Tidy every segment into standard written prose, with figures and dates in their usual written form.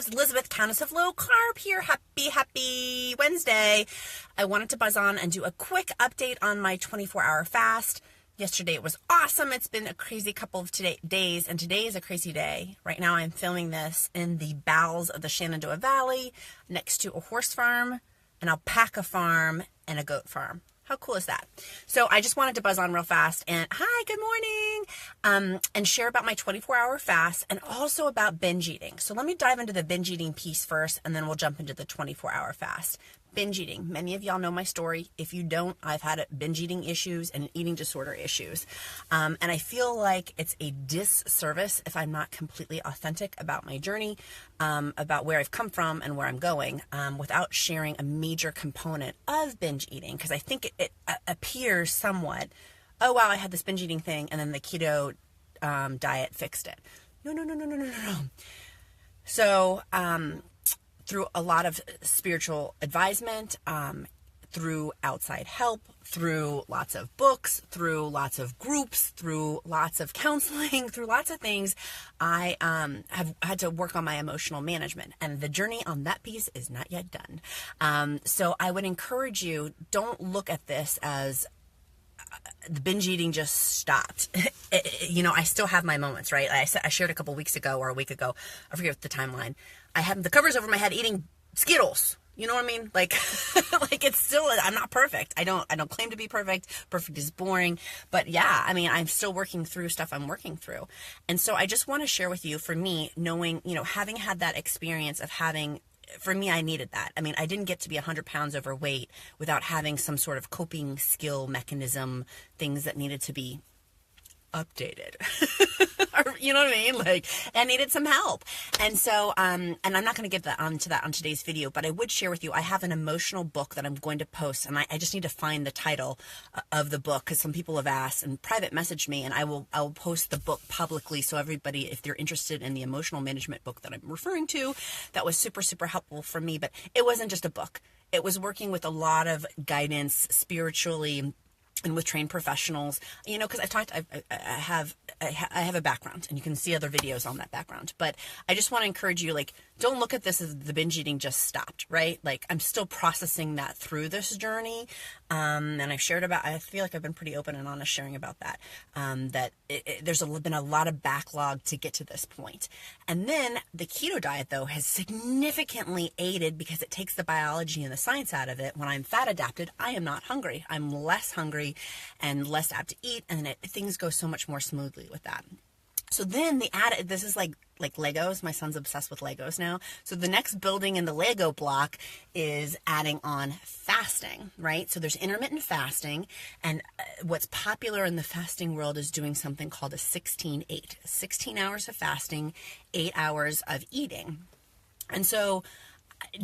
Carbs. Elizabeth, Countess of Low Carb here. Happy Wednesday. I wanted to buzz on and do a quick update on my 24-hour fast. Yesterday it was awesome. It's been a crazy couple of days, and today is a crazy day. Right now I'm filming this in the bowels of the Shenandoah Valley next to a horse farm, an alpaca farm, and a goat farm. How cool is that? So I just wanted to buzz on real fast and hi, good morning, and share about my 24-hour fast and also about binge eating. So let me dive into the binge eating piece first, and then we'll jump into the 24-hour fast. Binge eating. Many of y'all know my story. If you don't, I've had binge eating issues and eating disorder issues. And I feel like it's a disservice if I'm not completely authentic about my journey, about where I've come from and where I'm going, without sharing a major component of binge eating. Because I think it appears somewhat, oh, wow, I had this binge eating thing and then the keto diet fixed it. No. So, through a lot of spiritual advisement, through outside help, through lots of books, through lots of groups, through lots of counseling, through lots of things, I have had to work on my emotional management. And the journey on that piece is not yet done. So I would encourage you, don't look at this as the binge eating just stopped. I still have my moments, right? I shared a couple weeks ago or a week ago, I forget the timeline. I have the covers over my head eating Skittles. You know what I mean? Like it's still, I'm not perfect. I don't claim to be perfect. Perfect is boring. But yeah, I mean, I'm still working through stuff I'm working through. And so I just want to share with you, for me, knowing, having had that experience of for me, I needed that. I mean, I didn't get to be 100 pounds overweight without having some sort of coping skill mechanism, things that needed to be updated. You know what I mean? Like, I needed some help. And so, and I'm not going to get onto that on today's video, but I would share with you, I have an emotional book that I'm going to post, and I just need to find the title of the book, because some people have asked and private messaged me, and I will post the book publicly, so everybody, if they're interested in the emotional management book that I'm referring to, that was super, super helpful for me. But it wasn't just a book. It was working with a lot of guidance spiritually and with trained professionals, because I have a background, and you can see other videos on that background. But I just want to encourage you, don't look at this as the binge eating just stopped, right? I'm still processing that through this journey. And I've shared I feel like I've been pretty open and honest sharing about that, that there's been a lot of backlog to get to this point. And then the keto diet, though, has significantly aided, because it takes the biology and the science out of it. When I'm fat adapted, I am not hungry. I'm less hungry and less apt to eat, and things go so much more smoothly with that. So then this is like Legos. My son's obsessed with Legos now. So the next building in the Lego block is adding on fasting, right? So there's intermittent fasting, and what's popular in the fasting world is doing something called a 16-8. 16 hours of fasting, 8 hours of eating. And so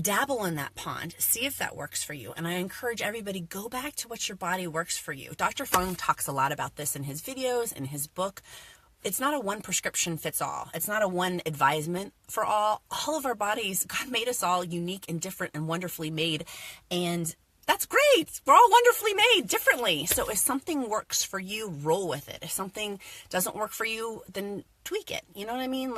dabble in that pond, see if that works for you. And I encourage everybody, go back to what your body works for you. Dr. Fung talks a lot about this in his videos, in his book. It's not a one prescription fits all. It's not a one advisement for all. All of our bodies, God made us all unique and different and wonderfully made. And that's great. We're all wonderfully made differently. So if something works for you, roll with it. If something doesn't work for you, then tweak it. You know what I mean?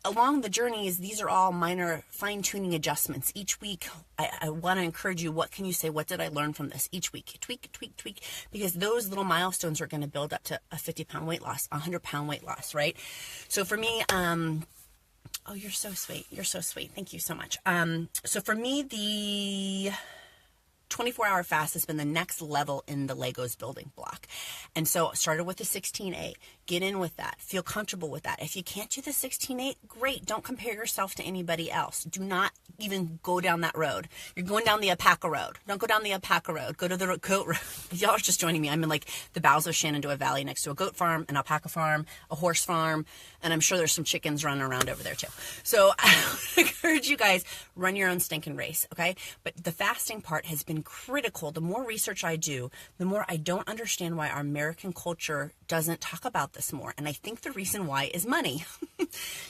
Along the journeys, these are all minor fine-tuning adjustments. Each week, I want to encourage you, what can you say? What did I learn from this? Each week, tweak, because those little milestones are going to build up to a 50-pound weight loss, a 100-pound weight loss, right? So for me, oh, you're so sweet. You're so sweet. Thank you so much. So for me, the 24-hour fast has been the next level in the Legos building block. And so started with the 16-8. Get in with that. Feel comfortable with that. If you can't do the 16-8, great. Don't compare yourself to anybody else. Do not even go down that road. You're going down the alpaca road. Don't go down the alpaca road. Go to the goat road. Y'all are just joining me. I'm in the bowels of Shenandoah Valley next to a goat farm, an alpaca farm, a horse farm, and I'm sure there's some chickens running around over there too. So I encourage you guys, run your own stinking race, okay? But the fasting part has been critical. The more research I do, the more I don't understand why our American culture doesn't talk about this more. And I think the reason why is money.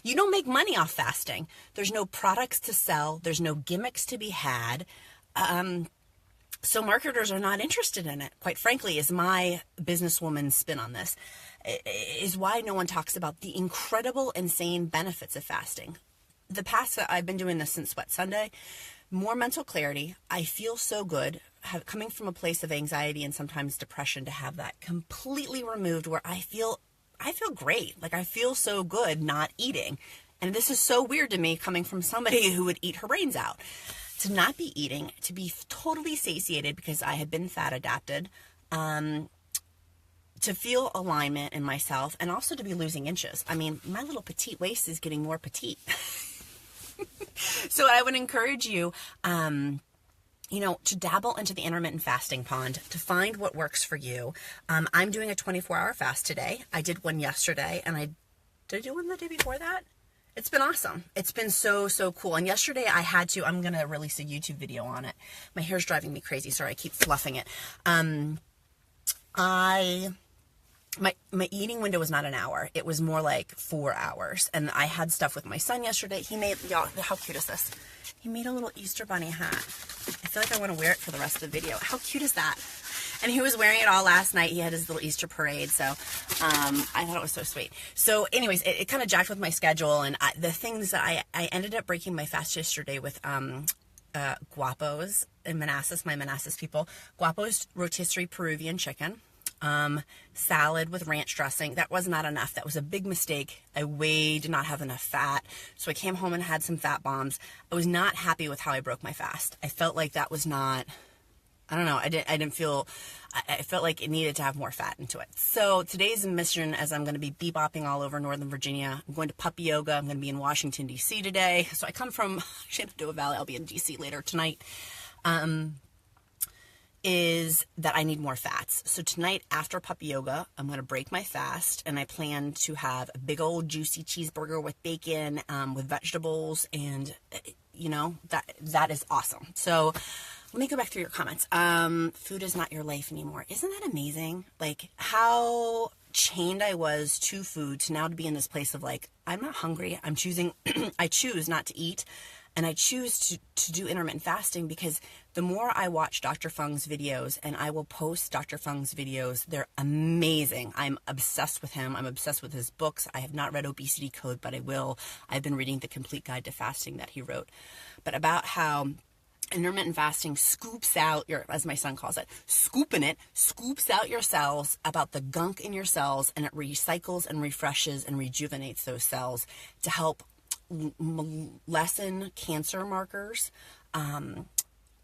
You don't make money off fasting. There's no products to sell. There's no gimmicks to be had. So marketers are not interested in it, quite frankly, is my businesswoman spin on this, is why no one talks about the incredible, insane benefits of fasting. the past, I've been doing this since Sunday, more mental clarity. I feel so good coming from a place of anxiety and sometimes depression, to have that completely removed, where I feel great. Like, I feel so good not eating. And this is so weird to me, coming from somebody who would eat her brains out. To not be eating, to be totally satiated because I had been fat adapted, to feel alignment in myself, and also to be losing inches. I mean, my little petite waist is getting more petite. So I would encourage you, to dabble into the intermittent fasting pond, to find what works for you. I'm doing a 24-hour fast today. I did one yesterday, and did I do one the day before that? It's been awesome. It's been so, so cool. And yesterday I'm going to release a YouTube video on it. My hair's driving me crazy. Sorry, I keep fluffing it. My eating window was not an hour. It was more like 4 hours. And I had stuff with my son yesterday. He made, y'all, how cute is this? He made a little Easter bunny hat. I feel like I want to wear it for the rest of the video. How cute is that? And he was wearing it all last night. He had his little Easter parade. So I thought it was so sweet. So anyways, it kind of jacked with my schedule. And the things that I ended up breaking my fast yesterday with Guapo's and Manassas, my Manassas people. Guapo's rotisserie Peruvian chicken. Salad with ranch dressing. That was not enough. That was a big mistake. I did not have enough fat. So I came home and had some fat bombs. I was not happy with how I broke my fast. I felt like that was not, I don't know. I felt like it needed to have more fat into it. So today's mission, as I'm going to be bebopping all over Northern Virginia, I'm going to puppy yoga. I'm going to be in Washington, D.C. today. So I come from Shenandoah Valley. I'll be in D.C. later tonight. Is that I need more fats. So tonight after puppy yoga, I'm going to break my fast, and I plan to have a big old juicy cheeseburger with bacon, with vegetables, and that is awesome. So let me go back through your comments. Food is not your life anymore. Isn't that amazing? Like, how chained I was to food to now to be in this place of like, I'm not hungry. I choose not to eat. And I choose to do intermittent fasting because the more I watch Dr. Fung's videos, and I will post Dr. Fung's videos, they're amazing. I'm obsessed with him. I'm obsessed with his books. I have not read Obesity Code, but I will. I've been reading The Complete Guide to Fasting that he wrote. But about how intermittent fasting scoops out as my son calls it, scoops out your cells, about the gunk in your cells, and it recycles and refreshes and rejuvenates those cells to help lessen cancer markers,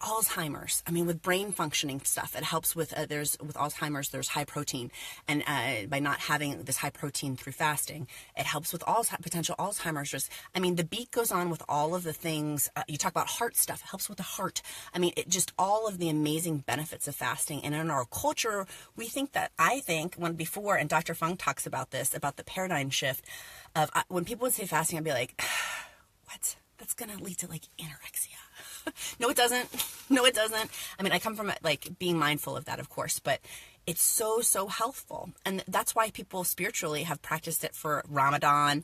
Alzheimer's. I mean, with brain functioning stuff, it helps with with Alzheimer's. There's high protein, and by not having this high protein through fasting, it helps with potential Alzheimer's risk. I mean, the beat goes on with all of the things. You talk about heart stuff. It helps with the heart. I mean, all of the amazing benefits of fasting. And in our culture, I think before, and Dr. Fung talks about this, about the paradigm shift of when people would say fasting, I'd be like, what? That's going to lead to like anorexia. No, it doesn't. No, it doesn't. I mean, I come from like being mindful of that, of course, but it's so, so healthful. And that's why people spiritually have practiced it for Ramadan,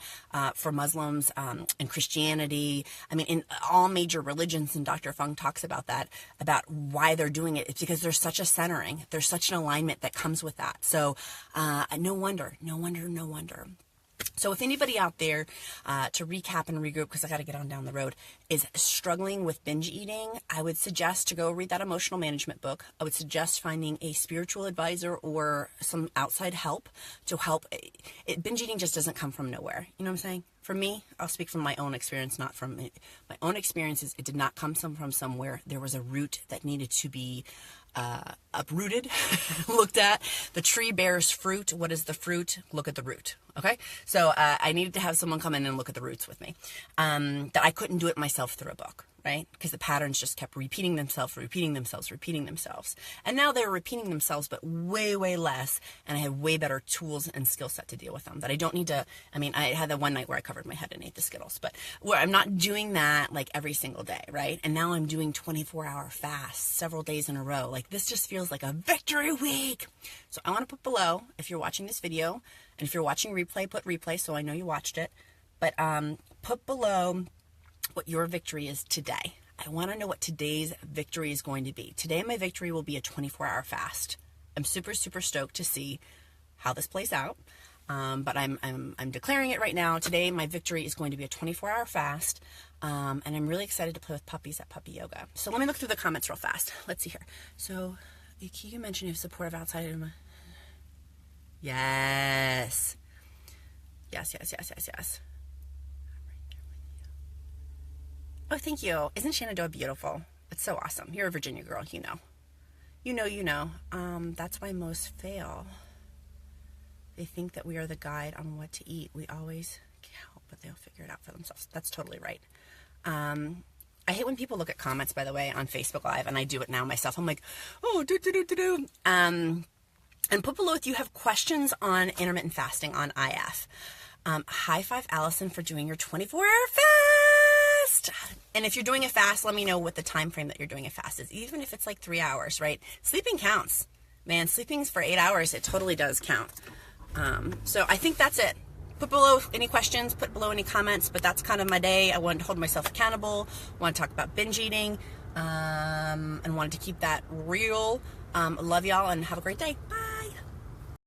for Muslims, and Christianity. I mean, in all major religions, and Dr. Fung talks about that, about why they're doing it. It's because there's such a centering. There's such an alignment that comes with that. So no wonder. So if anybody out there, to recap and regroup, because I got to get on down the road, is struggling with binge eating, I would suggest to go read that emotional management book. I would suggest finding a spiritual advisor or some outside help to help. Binge eating just doesn't come from nowhere. You know what I'm saying? For me, I'll speak from my own experience, not from my own experiences. It did not come from somewhere. There was a root that needed to be uprooted, looked at. The tree bears fruit. What is the fruit? Look at the root. Okay. So, I needed to have someone come in and look at the roots with me. That I couldn't do it myself through a book, right? Because the patterns just kept repeating themselves. And now they're repeating themselves, but way, way less. And I have way better tools and skill set to deal with them that I don't need to. I mean, I had that one night where I covered my head and ate the Skittles, but where I'm not doing that like every single day, right? And now I'm doing 24-hour fasts several days in a row. Like, this just feels like a victory week. So I want to put below, if you're watching this video, and if you're watching replay, put replay so I know you watched it. But put below what your victory is today. I want to know what today's victory is going to be. Today, my victory will be a 24-hour fast. I'm super, super stoked to see how this plays out. But I'm declaring it right now. Today, my victory is going to be a 24-hour fast. And I'm really excited to play with puppies at puppy yoga. So let me look through the comments real fast. Let's see here. So you mentioned you have support of outside. Yes. Yes. Oh, thank you. Isn't Shenandoah beautiful? It's so awesome. You're a Virginia girl, you know. You know. That's why most fail. They think that we are the guide on what to eat. We always help, but they'll figure it out for themselves. That's totally right. I hate when people look at comments, by the way, on Facebook Live, and I do it now myself. I'm like, oh, And put below if you have questions on intermittent fasting on IF. High five, Allison, for doing your 24-hour fast. And if you're doing a fast, let me know what the time frame that you're doing a fast is, even if it's like 3 hours, right? Sleeping counts. Man, sleeping for 8 hours, it totally does count. So I think that's it. Put below any questions, put below any comments, but that's kind of my day. I wanted to hold myself accountable, want to talk about binge eating, and wanted to keep that real. Love y'all and have a great day. Bye.